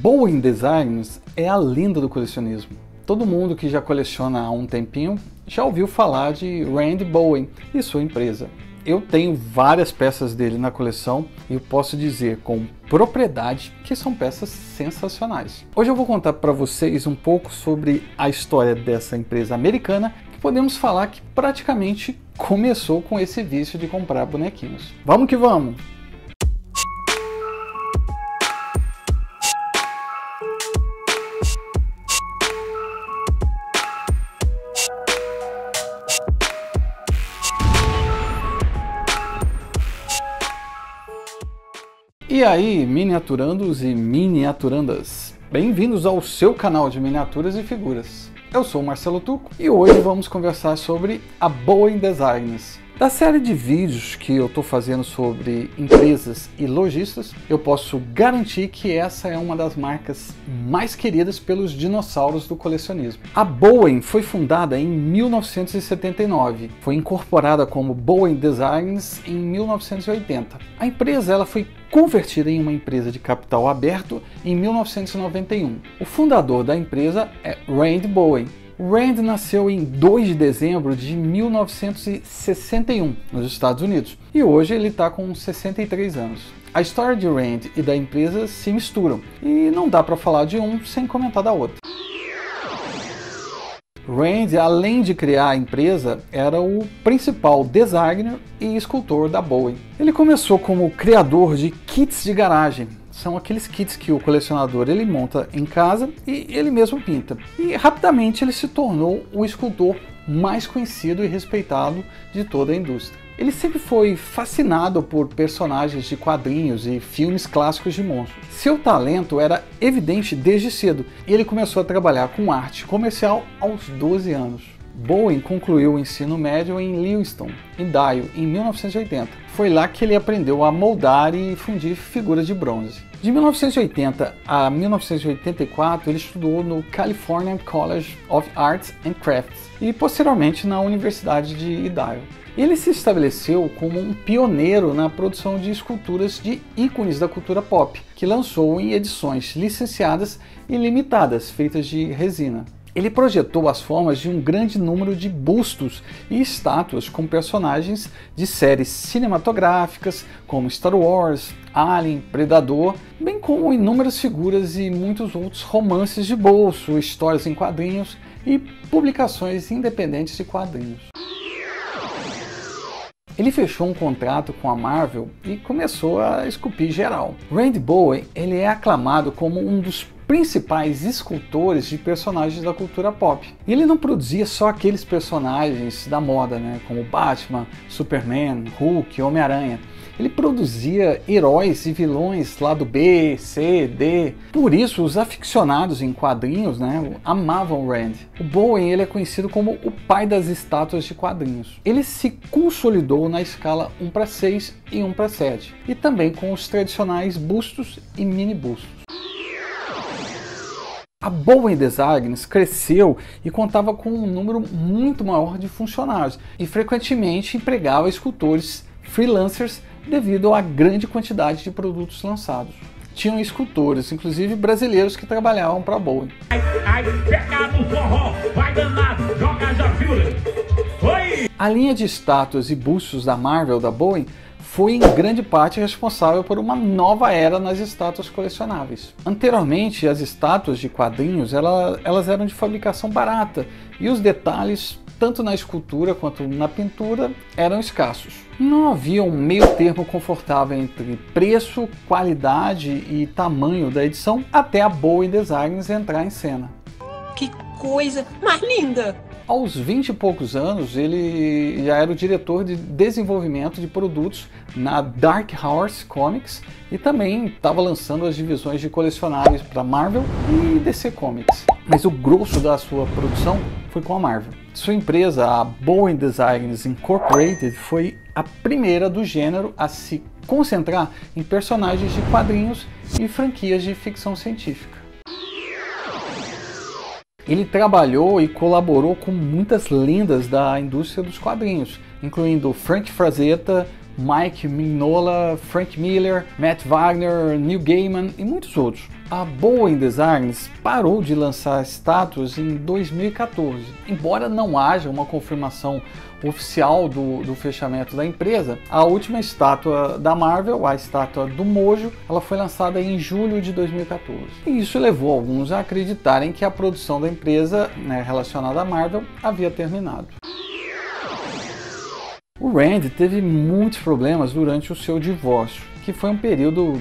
Bowen Designs é a lenda do colecionismo. Todo mundo que já coleciona há um tempinho já ouviu falar de Randy Bowen e sua empresa. Eu tenho várias peças dele na coleção e eu posso dizer com propriedade que são peças sensacionais. Hoje eu vou contar para vocês um pouco sobre a história dessa empresa americana, que podemos falar que praticamente começou com esse vício de comprar bonequinhos. Vamos que vamos! E aí, miniaturandos e miniaturandas, bem-vindos ao seu canal de miniaturas e figuras. Eu sou o Marcelo Tuco e hoje vamos conversar sobre a Bowen Designs. Da série de vídeos que eu estou fazendo sobre empresas e lojistas, eu posso garantir que essa é uma das marcas mais queridas pelos dinossauros do colecionismo. A Bowen foi fundada em 1979, foi incorporada como Bowen Designs em 1980. A empresa ela foi convertida em uma empresa de capital aberto em 1991. O fundador da empresa é Randy Bowen. Randy nasceu em 2 de dezembro de 1961 nos Estados Unidos e hoje ele está com 63 anos. A história de Randy e da empresa se misturam e não dá para falar de um sem comentar da outra. Randy, além de criar a empresa, era o principal designer e escultor da Bowen. Ele começou como criador de kits de garagem. São aqueles kits que o colecionador ele monta em casa e ele mesmo pinta. E rapidamente ele se tornou o escultor mais conhecido e respeitado de toda a indústria. Ele sempre foi fascinado por personagens de quadrinhos e filmes clássicos de monstros. Seu talento era evidente desde cedo e ele começou a trabalhar com arte comercial aos 12 anos. Bowen concluiu o ensino médio em Lewiston, Idaho, em 1980. Foi lá que ele aprendeu a moldar e fundir figuras de bronze. De 1980 a 1984, ele estudou no California College of Arts and Crafts e posteriormente na Universidade de Idaho. Ele se estabeleceu como um pioneiro na produção de esculturas de ícones da cultura pop, que lançou em edições licenciadas e limitadas, feitas de resina. Ele projetou as formas de um grande número de bustos e estátuas com personagens de séries cinematográficas como Star Wars, Alien, Predador, bem como inúmeras figuras e muitos outros romances de bolso, histórias em quadrinhos e publicações independentes de quadrinhos. Ele fechou um contrato com a Marvel e começou a esculpir geral. Randy Bowen ele é aclamado como um dos principais escultores de personagens da cultura pop. E ele não produzia só aqueles personagens da moda, como Batman, Superman, Hulk, Homem-Aranha. Ele produzia heróis e vilões lado B, C, D. Por isso, os aficionados em quadrinhos amavam Randy. O Bowen ele é conhecido como o pai das estátuas de quadrinhos. Ele se consolidou na escala 1:6 e 1:7, e também com os tradicionais bustos e mini bustos. A Bowen Designs cresceu e contava com um número muito maior de funcionários e frequentemente empregava escultores freelancers devido à grande quantidade de produtos lançados. Tinham escultores, inclusive brasileiros, que trabalhavam para a Bowen. A linha de estátuas e bustos da Marvel da Bowen foi em grande parte responsável por uma nova era nas estátuas colecionáveis. Anteriormente, as estátuas de quadrinhos elas eram de fabricação barata e os detalhes, tanto na escultura quanto na pintura, eram escassos. Não havia um meio termo confortável entre preço, qualidade e tamanho da edição até a Bowen Designs entrar em cena. Que coisa mais linda! Aos 20 e poucos anos, ele já era o diretor de desenvolvimento de produtos na Dark Horse Comics e também estava lançando as divisões de colecionáveis para Marvel e DC Comics. Mas o grosso da sua produção foi com a Marvel. Sua empresa, a Bowen Designs Incorporated, foi a primeira do gênero a se concentrar em personagens de quadrinhos e franquias de ficção científica. Ele trabalhou e colaborou com muitas lendas da indústria dos quadrinhos, incluindo Frank Frazetta, Mike Mignola, Frank Miller, Matt Wagner, Neil Gaiman e muitos outros. A Boeing Designs parou de lançar estátuas em 2014. Embora não haja uma confirmação oficial do fechamento da empresa, a última estátua da Marvel, a estátua do Mojo, ela foi lançada em julho de 2014. E isso levou alguns a acreditarem que a produção da empresa, relacionada à Marvel, havia terminado. O Randy teve muitos problemas durante o seu divórcio, que foi um período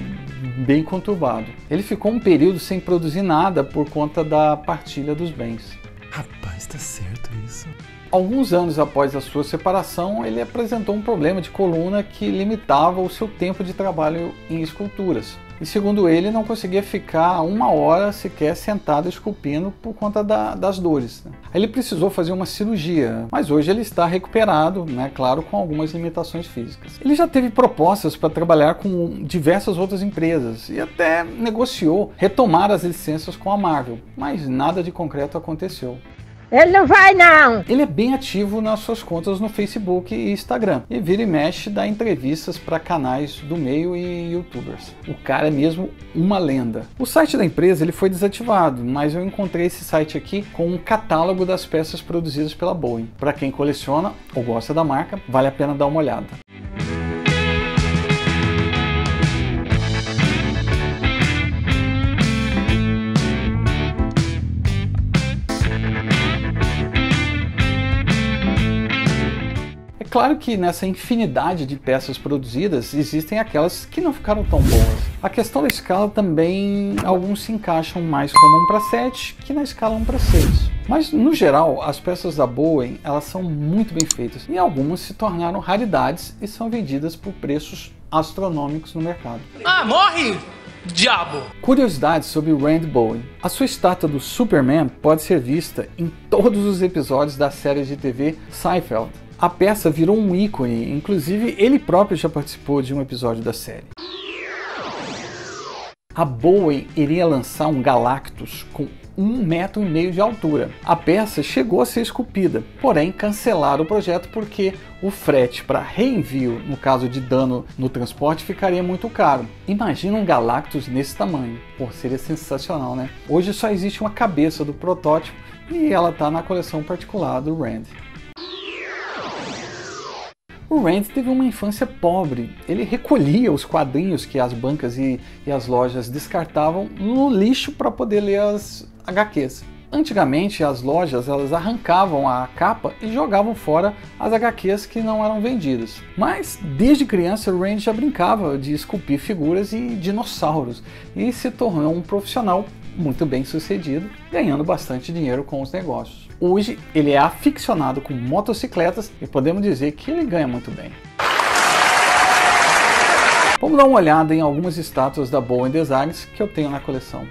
bem conturbado. Ele ficou um período sem produzir nada por conta da partilha dos bens. Rapaz, tá certo isso. Alguns anos após a sua separação, ele apresentou um problema de coluna que limitava o seu tempo de trabalho em esculturas. E segundo ele, não conseguia ficar uma hora sequer sentado esculpindo por conta das dores. Ele precisou fazer uma cirurgia, mas hoje ele está recuperado, claro, com algumas limitações físicas. Ele já teve propostas para trabalhar com diversas outras empresas e até negociou retomar as licenças com a Marvel, mas nada de concreto aconteceu. Ele não vai, não! Ele é bem ativo nas suas contas no Facebook e Instagram. E vira e mexe dá entrevistas para canais do meio e youtubers. O cara é mesmo uma lenda. O site da empresa ele foi desativado, mas eu encontrei esse site aqui com um catálogo das peças produzidas pela Boeing. Para quem coleciona ou gosta da marca, vale a pena dar uma olhada. Claro que nessa infinidade de peças produzidas, existem aquelas que não ficaram tão boas. A questão da escala também, alguns se encaixam mais como 1:7 que na escala 1:6. Mas, no geral, as peças da Boeing, elas são muito bem feitas e algumas se tornaram raridades e são vendidas por preços astronômicos no mercado. Ah, morre, diabo! Curiosidades sobre o Randy Boeing. A sua estátua do Superman pode ser vista em todos os episódios da série de TV Seinfeld. A peça virou um ícone, inclusive ele próprio já participou de um episódio da série. A Boeing iria lançar um Galactus com 1,5 metro de altura. A peça chegou a ser esculpida, porém cancelaram o projeto porque o frete para reenvio, no caso de dano no transporte, ficaria muito caro. Imagina um Galactus nesse tamanho. Pô, seria sensacional, né? Hoje só existe uma cabeça do protótipo e ela está na coleção particular do Randy. O Randy teve uma infância pobre. Ele recolhia os quadrinhos que as bancas e as lojas descartavam no lixo para poder ler as HQs. Antigamente as lojas elas arrancavam a capa e jogavam fora as HQs que não eram vendidas. Mas desde criança o Randy já brincava de esculpir figuras e dinossauros e se tornou um profissional muito bem sucedido, ganhando bastante dinheiro com os negócios. Hoje ele é aficionado com motocicletas e podemos dizer que ele ganha muito bem. Vamos dar uma olhada em algumas estátuas da Boeing Designs que eu tenho na coleção.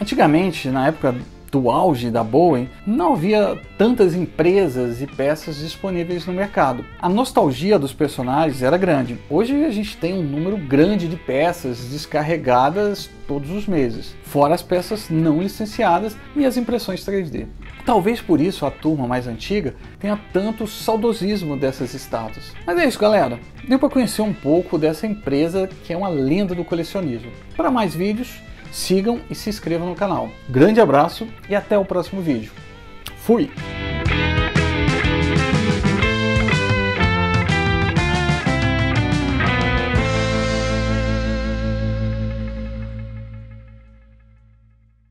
Antigamente, na época do auge da Boeing, não havia tantas empresas e peças disponíveis no mercado. A nostalgia dos personagens era grande. Hoje a gente tem um número grande de peças descarregadas todos os meses, fora as peças não licenciadas e as impressões 3D. Talvez por isso a turma mais antiga tenha tanto saudosismo dessas estátuas. Mas é isso, galera. Deu para conhecer um pouco dessa empresa que é uma lenda do colecionismo. Para mais vídeos, sigam e se inscrevam no canal. Grande abraço e até o próximo vídeo. Fui!